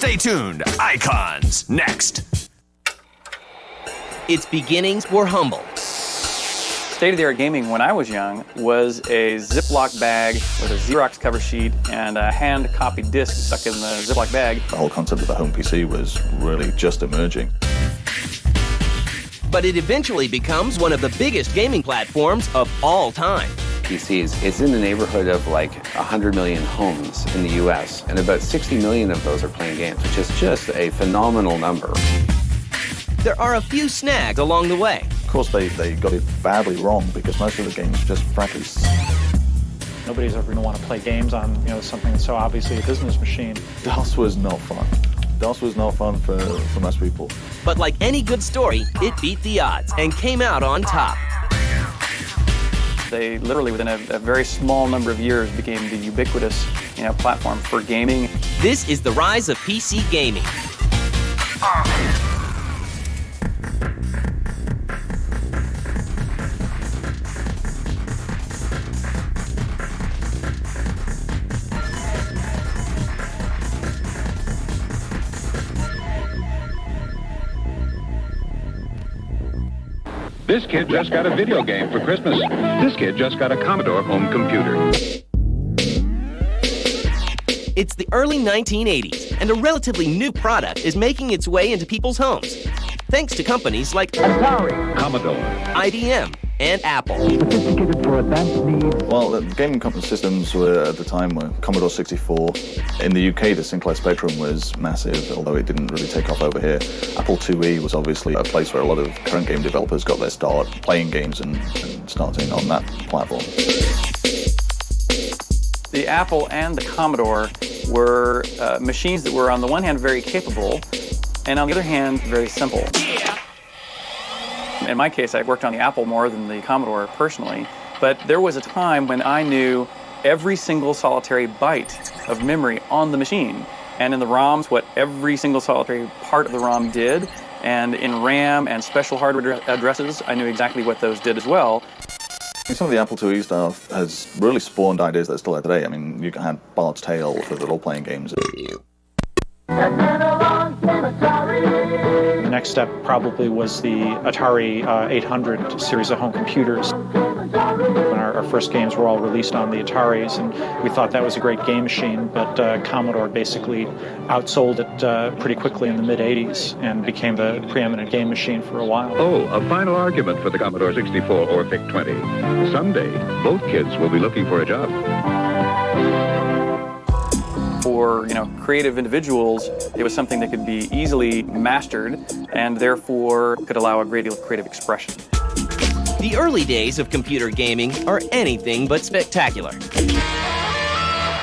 Stay tuned. Icons, next. Its beginnings were humble. State-of-the-art gaming when I was young was a Ziploc bag with a Xerox cover sheet and a hand-copied disc stuck in the Ziploc bag. The whole concept of the home PC was really just emerging. But it eventually becomes one of the biggest gaming platforms of all time. PCs, it's in the neighborhood of like 100 million homes in the US, and about 60 million of those are playing games, which is just a phenomenal number. There are a few snags along the way. Of course, they got it badly wrong because most of the games just frankly. Nobody's ever going to want to play games on, something that's so obviously a business machine. DOS was not fun. DOS was not fun for most people. But like any good story, it beat the odds and came out on top. They literally, within a very small number of years, became the ubiquitous, platform for gaming. This is the rise of PC gaming. This kid just got a video game for Christmas. This kid just got a Commodore home computer. It's the early 1980s, and a relatively new product is making its way into people's homes, thanks to companies like Atari, Commodore, IBM, and Apple. Sophisticated for advanced needs. Well, the gaming systems were at the time were Commodore 64. In the UK, the Sinclair Spectrum was massive, although it didn't really take off over here. Apple IIe was obviously a place where a lot of current game developers got their start playing games and starting on that platform. The Apple and the Commodore were machines that were, on the one hand, very capable, and on the other hand, very simple. In my case, I worked on the Apple more than the Commodore personally, but there was a time when I knew every single solitary byte of memory on the machine, and in the ROMs, what every single solitary part of the ROM did, and in RAM and special hardware addresses, I knew exactly what those did as well. Some of the Apple IIe stuff has really spawned ideas that are still there today. I mean, you had Bard's Tale for the role-playing games. The next step probably was the Atari 800 series of home computers. When our first games were all released on the Ataris, and we thought that was a great game machine, but Commodore basically outsold it pretty quickly in the mid-'80s and became the preeminent game machine for a while. Oh, a final argument for the Commodore 64 or VIC-20. Someday, both kids will be looking for a job. For creative individuals, it was something that could be easily mastered and therefore could allow a great deal of creative expression. The early days of computer gaming are anything but spectacular.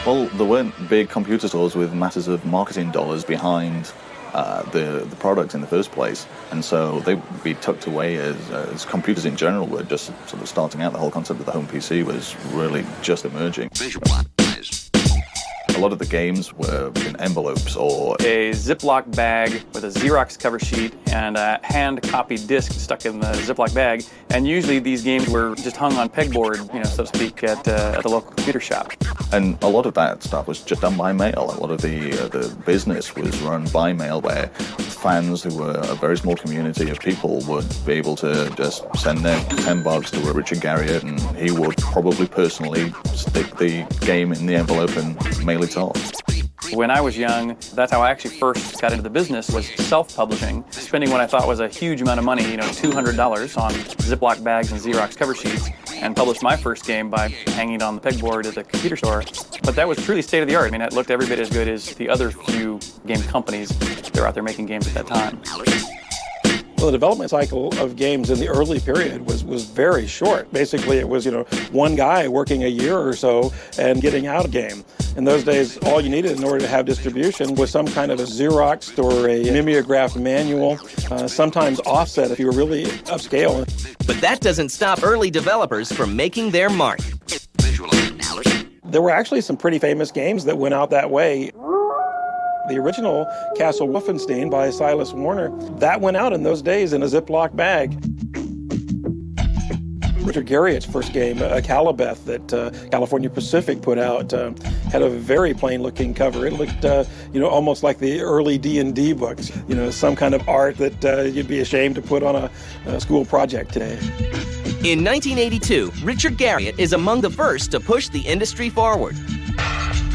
Well, there weren't big computer stores with masses of marketing dollars behind the product in the first place, and so they would be tucked away as computers in general were just sort of starting out. The whole concept of the home PC was really just emerging. A lot of the games were in envelopes or a Ziploc bag with a Xerox cover sheet and a hand-copied disc stuck in the Ziploc bag. And usually these games were just hung on pegboard, so to speak, at the local computer shop. And a lot of that stuff was just done by mail. A lot of the business was run by mail, where fans, who were a very small community of people, would be able to just send their $10 to Richard Garriott, and he would probably personally stick the game in the envelope and mail it off. When I was young, that's how I actually first got into the business, was self-publishing, spending what I thought was a huge amount of money, $200 on Ziploc bags and Xerox cover sheets, and published my first game by hanging it on the pegboard at the computer store. But that was truly state-of-the-art. I mean, it looked every bit as good as the other few game companies that were out there making games at that time. Well, the development cycle of games in the early period was very short. Basically, it was, one guy working a year or so and getting out a game. In those days, all you needed in order to have distribution was some kind of a Xeroxed or a mimeographed manual, sometimes offset if you were really upscale. But that doesn't stop early developers from making their mark. There were actually some pretty famous games that went out that way. The original Castle Wolfenstein by Silas Warner, that went out in those days in a Ziploc bag. Richard Garriott's first game, Calibeth, that California Pacific put out, had a very plain-looking cover. It looked, almost like the early D&D books. Some kind of art that you'd be ashamed to put on a school project today. In 1982, Richard Garriott is among the first to push the industry forward.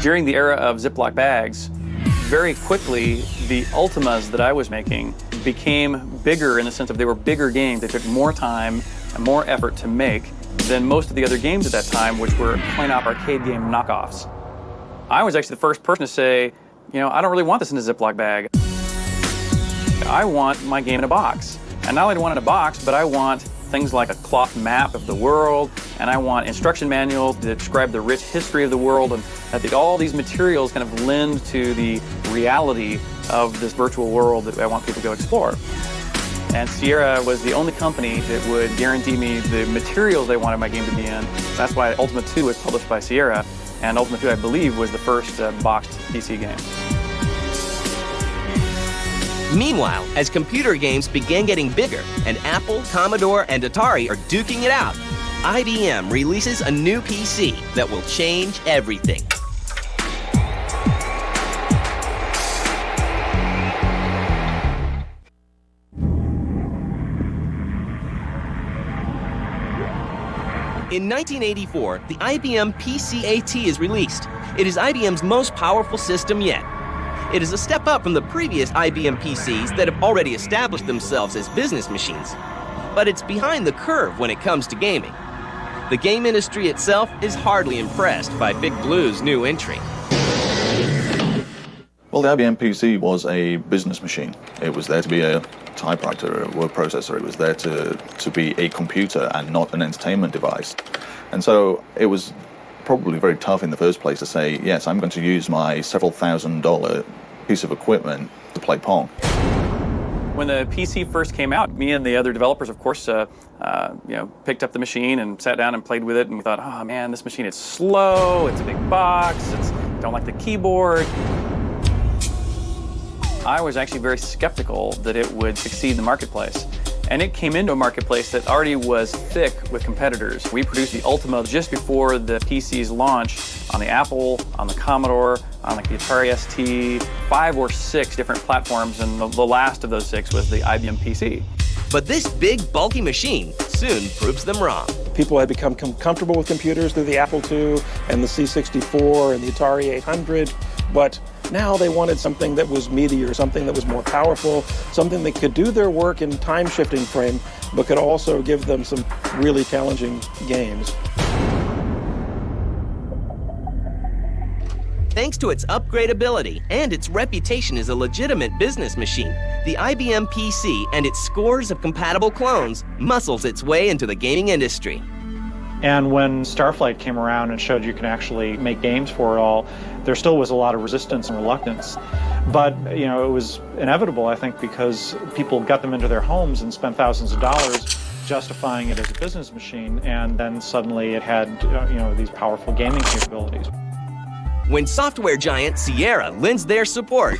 During the era of Ziploc bags, very quickly, the Ultimas that I was making became bigger in the sense of they were bigger games. They took more time and more effort to make than most of the other games at that time, which were coin-op arcade game knockoffs. I was actually the first person to say, I don't really want this in a Ziploc bag. I want my game in a box. And not only do I want it in a box, but I want things like a cloth map of the world, and I want instruction manuals that describe the rich history of the world, and that all these materials kind of lend to the reality of this virtual world that I want people to go explore. And Sierra was the only company that would guarantee me the materials they wanted my game to be in. So that's why Ultima 2 was published by Sierra, and Ultima 2, I believe, was the first boxed PC game. Meanwhile, as computer games began getting bigger and Apple, Commodore, and Atari are duking it out, IBM releases a new PC that will change everything. In 1984, the IBM PC-AT is released. It is IBM's most powerful system yet. It is a step up from the previous IBM PCs that have already established themselves as business machines. But it's behind the curve when it comes to gaming. The game industry itself is hardly impressed by Big Blue's new entry. Well, the IBM PC was a business machine. It was there to be a typewriter, a word processor. It was there to be a computer and not an entertainment device. And so it was probably very tough in the first place to say, yes, I'm going to use my several $1,000 piece of equipment to play Pong. When the PC first came out, me and the other developers, of course, picked up the machine and sat down and played with it, and we thought, oh man, this machine is slow, it's a big box, don't like the keyboard. I was actually very skeptical that it would succeed in the marketplace. And it came into a marketplace that already was thick with competitors. We produced the Ultima just before the PC's launch on the Apple, on the Commodore, on the Atari ST, 5 or 6 different platforms, and the last of those 6 was the IBM PC. But this big, bulky machine soon proves them wrong. People had become comfortable with computers through the Apple II and the C64 and the Atari 800, but now they wanted something that was meatier, something that was more powerful, something that could do their work in time-shifting frame, but could also give them some really challenging games. Thanks to its upgradability and its reputation as a legitimate business machine, the IBM PC and its scores of compatible clones muscles its way into the gaming industry. And when Starflight came around and showed you can actually make games for it all, there still was a lot of resistance and reluctance. But, it was inevitable, I think, because people got them into their homes and spent thousands of dollars justifying it as a business machine, and then suddenly it had, these powerful gaming capabilities. When software giant Sierra lends their support,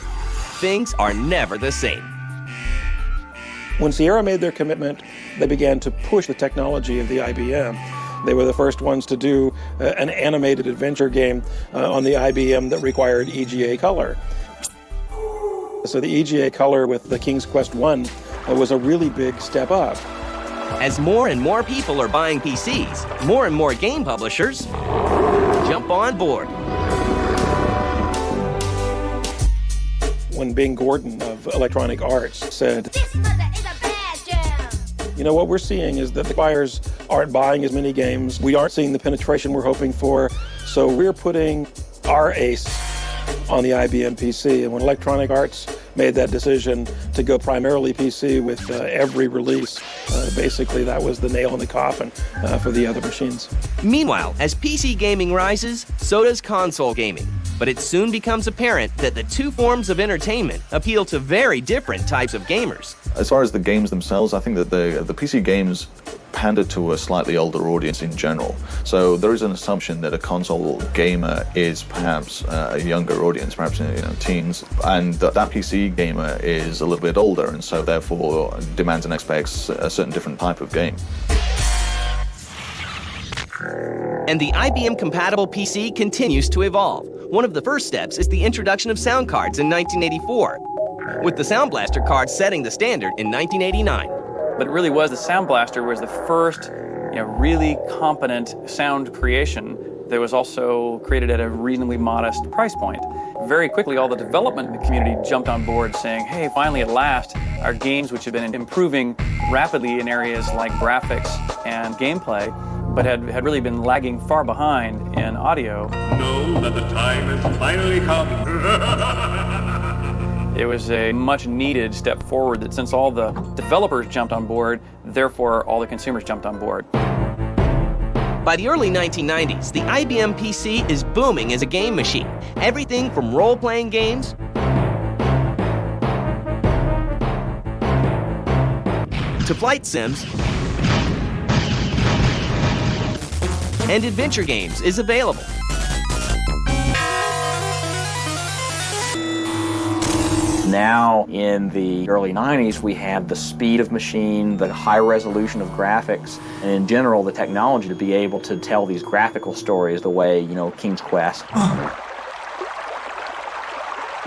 things are never the same. When Sierra made their commitment, they began to push the technology of the IBM. They were the first ones to do an animated adventure game on the IBM that required EGA color. So the EGA color with the King's Quest I was a really big step up. As more and more people are buying PCs, more and more game publishers jump on board. When Bing Gordon of Electronic Arts said, "This mother is a bad jam," what we're seeing is that the buyers aren't buying as many games. We aren't seeing the penetration we're hoping for, so we're putting our ace on the IBM PC. And when Electronic Arts made that decision to go primarily PC with every release, basically that was the nail in the coffin for the other machines. Meanwhile, as PC gaming rises, so does console gaming. But it soon becomes apparent that the two forms of entertainment appeal to very different types of gamers. As far as the games themselves, I think that the PC games pander to a slightly older audience in general. So there is an assumption that a console gamer is perhaps a younger audience, perhaps teens, and that PC gamer is a little bit older, and so therefore demands and expects a certain different type of game. And the IBM-compatible PC continues to evolve. One of the first steps is the introduction of sound cards in 1984, with the Sound Blaster card setting the standard in 1989. But it really was, the Sound Blaster was the first really competent sound creation that was also created at a reasonably modest price point. Very quickly, all the development community jumped on board saying, hey, finally at last, our games, which have been improving rapidly in areas like graphics and gameplay, but had really been lagging far behind in audio. Know that the time has finally come. It was a much needed step forward that since all the developers jumped on board, therefore all the consumers jumped on board. By the early 1990s, the IBM PC is booming as a game machine. Everything from role-playing games to flight sims and adventure games is available. Now, in the early 90s, we had the speed of machine, the high resolution of graphics, and in general, the technology to be able to tell these graphical stories the way, King's Quest.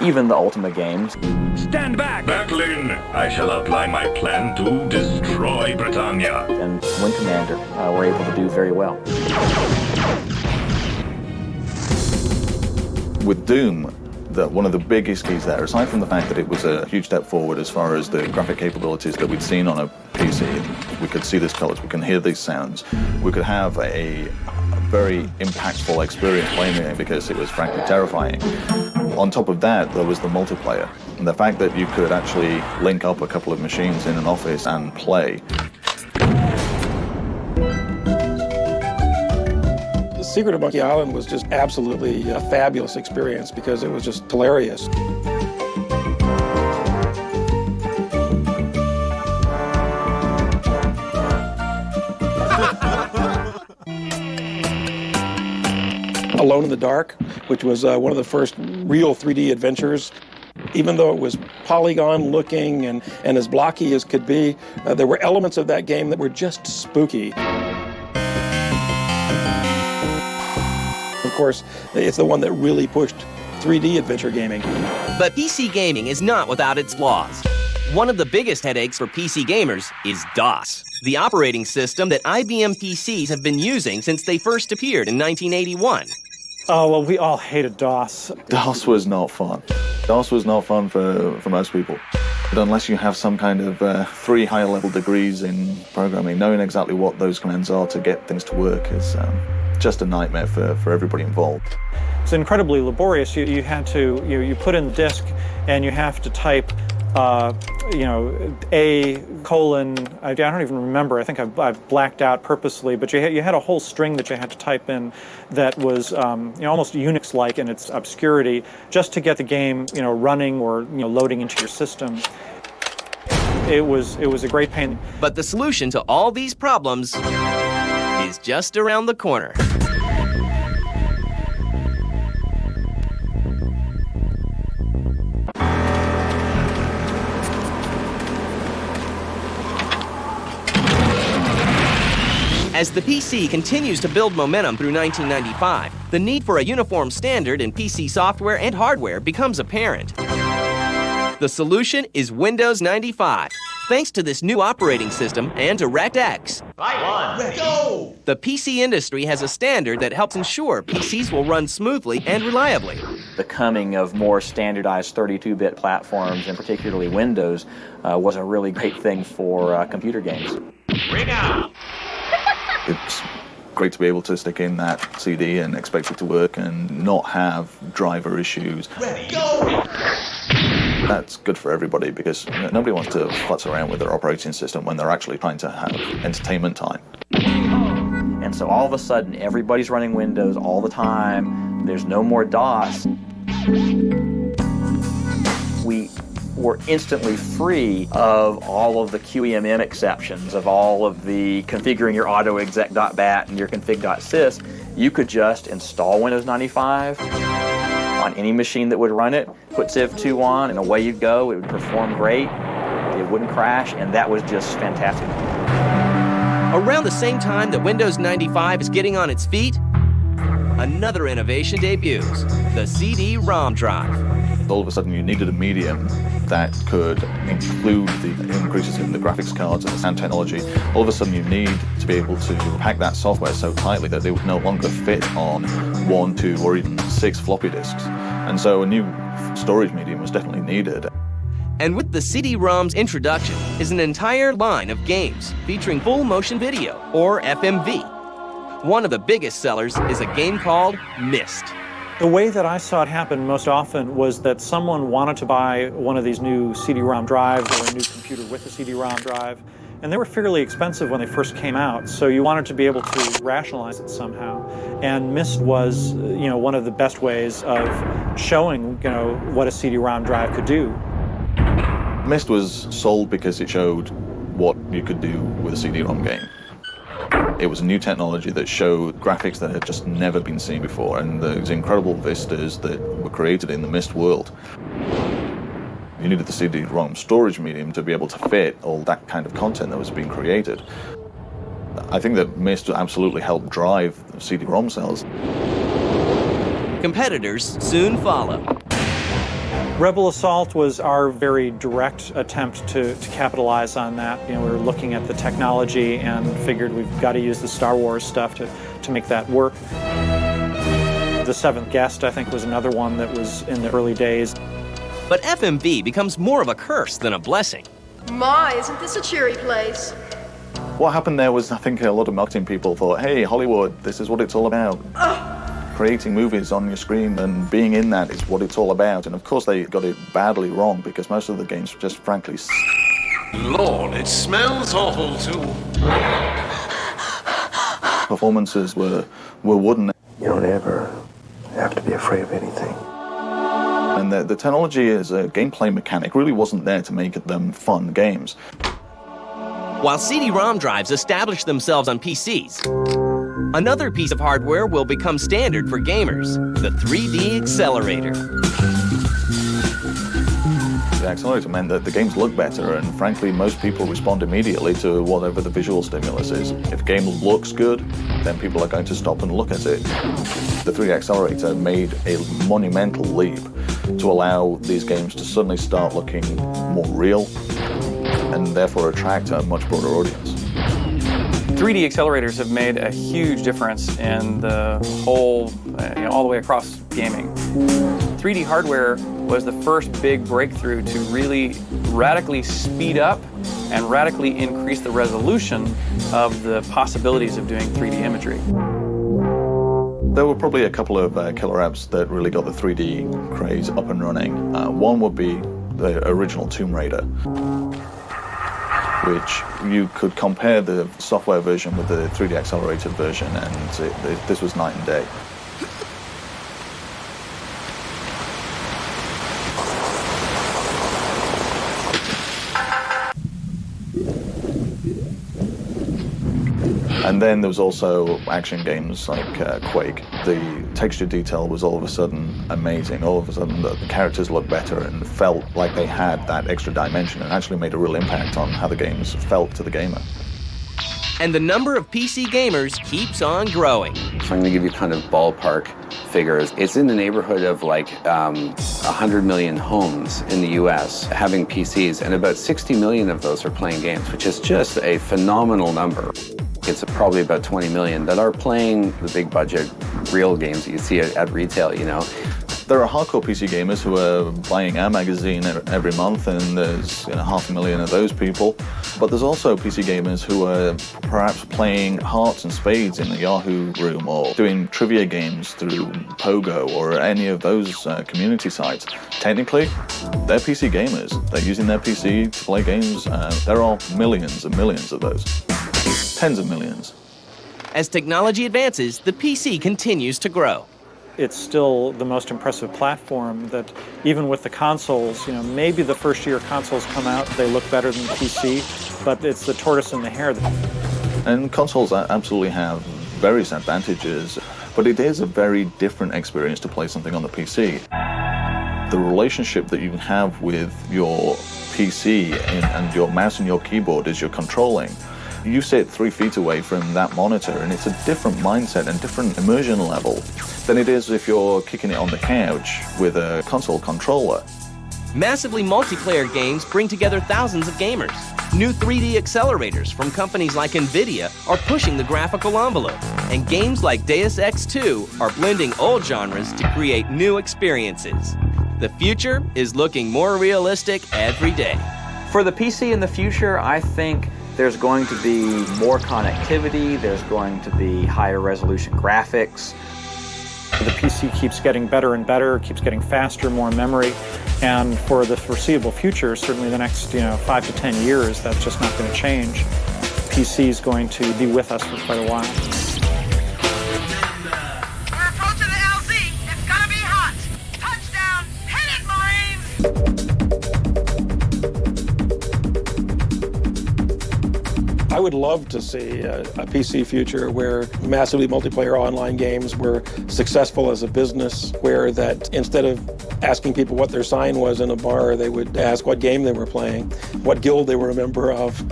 Even the Ultima games. Stand back! Backlin, I shall outline my plan to destroy Britannia. And Wing Commander were able to do very well. With Doom, one of the biggest keys there, aside from the fact that it was a huge step forward as far as the graphic capabilities that we'd seen on a PC, we could see these colors, we can hear these sounds, we could have a very impactful experience playing it because it was frankly terrifying. On top of that, there was the multiplayer, and the fact that you could actually link up a couple of machines in an office and play. Secret of Monkey Island was just absolutely a fabulous experience because it was just hilarious. Alone in the Dark, which was one of the first real 3D adventures. Even though it was polygon looking and as blocky as could be, there were elements of that game that were just spooky. Of course, it's the one that really pushed 3D adventure gaming. But PC gaming is not without its flaws. One of the biggest headaches for PC gamers is DOS, the operating system that IBM PCs have been using since they first appeared in 1981. Oh, well, we all hated DOS. DOS was not fun. DOS was not fun for most people. But unless you have some kind of 3 higher level degrees in programming, knowing exactly what those commands are to get things to work is just a nightmare for everybody involved. It's incredibly laborious. You had to, you put in the disk and you have to type, A:, I don't even remember, I think I've blacked out purposely, but you had a whole string that you had to type in that was almost Unix-like in its obscurity just to get the game running or loading into your system. It was a great pain. But the solution to all these problems is just around the corner. As the PC continues to build momentum through 1995, the need for a uniform standard in PC software and hardware becomes apparent. The solution is Windows 95. Thanks to this new operating system and DirectX, Go! the PC industry has a standard that helps ensure PCs will run smoothly and reliably. The coming of more standardized 32-bit platforms, and particularly Windows, was a really great thing for computer games. Ring out! It's great to be able to stick in that CD and expect it to work and not have driver issues. Ready, go! That's good for everybody because nobody wants to futz around with their operating system when they're actually trying to have entertainment time. And so all of a sudden, everybody's running Windows all the time. There's no more DOS. We were instantly free of all of the QEMM exceptions, of all of the configuring your autoexec.bat and your config.sys. You could just install Windows 95 on any machine that would run it, put Civ2 on, and away you'd go. It would perform great, it wouldn't crash, and that was just fantastic. Around the same time that Windows 95 is getting on its feet, another innovation debuts, the CD-ROM drive. All of a sudden you needed a medium that could include the increases in the graphics cards and the sound technology. All of a sudden you need to be able to pack that software so tightly that they would no longer fit on 1, 2, or even 6 floppy disks. And so a new storage medium was definitely needed. And with the CD-ROM's introduction is an entire line of games featuring full motion video, or FMV. One of the biggest sellers is a game called Myst. The way that I saw it happen most often was that someone wanted to buy one of these new CD-ROM drives or a new computer with a CD-ROM drive, and they were fairly expensive when they first came out, so you wanted to be able to rationalize it somehow. And Myst was, one of the best ways of showing, what a CD-ROM drive could do. Myst was sold because it showed what you could do with a CD-ROM game. It was a new technology that showed graphics that had just never been seen before, and those incredible vistas that were created in the Myst world. You needed the CD-ROM storage medium to be able to fit all that kind of content that was being created. I think that Myst absolutely helped drive CD-ROM sales. Competitors soon follow. Rebel Assault was our very direct attempt to capitalize on that. We were looking at the technology and figured we've got to use the Star Wars stuff to make that work. The Seventh Guest, I think, was another one that was in the early days. But FMV becomes more of a curse than a blessing. My, isn't this a cheery place? What happened there was, I think a lot of marketing people thought, hey, Hollywood, this is what it's all about. Creating movies on your screen and being in that is what it's all about. And of course they got it badly wrong because most of the games were just frankly Lord, it smells awful too. Performances were wooden. You don't ever have to be afraid of anything. And the technology as a gameplay mechanic really wasn't there to make them fun games. While CD-ROM drives establish themselves on PCs, another piece of hardware will become standard for gamers, the 3D accelerator. The accelerator meant that the games look better, and frankly, most people respond immediately to whatever the visual stimulus is. If a game looks good, then people are going to stop and look at it. The 3D accelerator made a monumental leap to allow these games to suddenly start looking more real, and therefore attract a much broader audience. 3D accelerators have made a huge difference in the whole, all the way across gaming. 3D hardware was the first big breakthrough to really radically speed up and radically increase the resolution of the possibilities of doing 3D imagery. There were probably a couple of killer apps that really got the 3D craze up and running. One would be the original Tomb Raider, which you could compare the software version with the 3D accelerated version, and this was night and day. And then there was also action games like Quake. The texture detail was all of a sudden amazing. All of a sudden the characters looked better and felt like they had that extra dimension and actually made a real impact on how the games felt to the gamer. And the number of PC gamers keeps on growing. So I'm going to give you kind of ballpark figures. It's in the neighborhood of like 100 million homes in the US having PCs, and about 60 million of those are playing games, which is just a phenomenal number. It's probably about 20 million that are playing the big budget real games that you see at retail, There are hardcore PC gamers who are buying our magazine every month, and there's 500,000 of those people. But there's also PC gamers who are perhaps playing hearts and spades in the Yahoo room, or doing trivia games through Pogo or any of those community sites. Technically, they're PC gamers. They're using their PC to play games. There are millions and millions of those. Tens of millions. As technology advances, the PC continues to grow. It's still the most impressive platform that even with the consoles, maybe the first year consoles come out, they look better than the PC, but it's the tortoise and the hare. And consoles absolutely have various advantages, but it is a very different experience to play something on the PC. The relationship that you have with your PC and your mouse and your keyboard as you're controlling You sit 3 feet away from that monitor, and it's a different mindset and different immersion level than it is if you're kicking it on the couch with a console controller. Massively multiplayer games bring together thousands of gamers. New 3D accelerators from companies like NVIDIA are pushing the graphical envelope, and games like Deus Ex 2 are blending old genres to create new experiences. The future is looking more realistic every day. For the PC in the future, I think there's going to be more connectivity, there's going to be higher resolution graphics. The PC keeps getting better and better, keeps getting faster, more memory, and for the foreseeable future, certainly the next 5 to 10 years, that's just not going to change. PC is going to be with us for quite a while. We're approaching the LZ. It's gonna be hot. Touchdown. Hit it, Marines. I would love to see a PC future where massively multiplayer online games were successful as a business, where that instead of asking people what their sign was in a bar, they would ask what game they were playing, what guild they were a member of.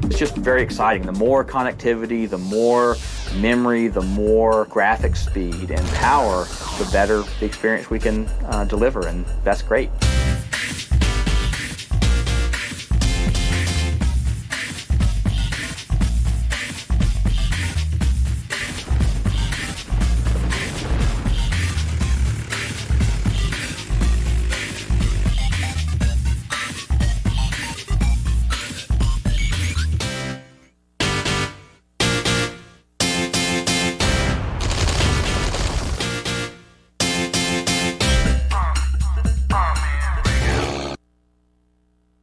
It's just very exciting. The more connectivity, the more memory, the more graphic speed and power, the better the experience we can deliver, and that's great.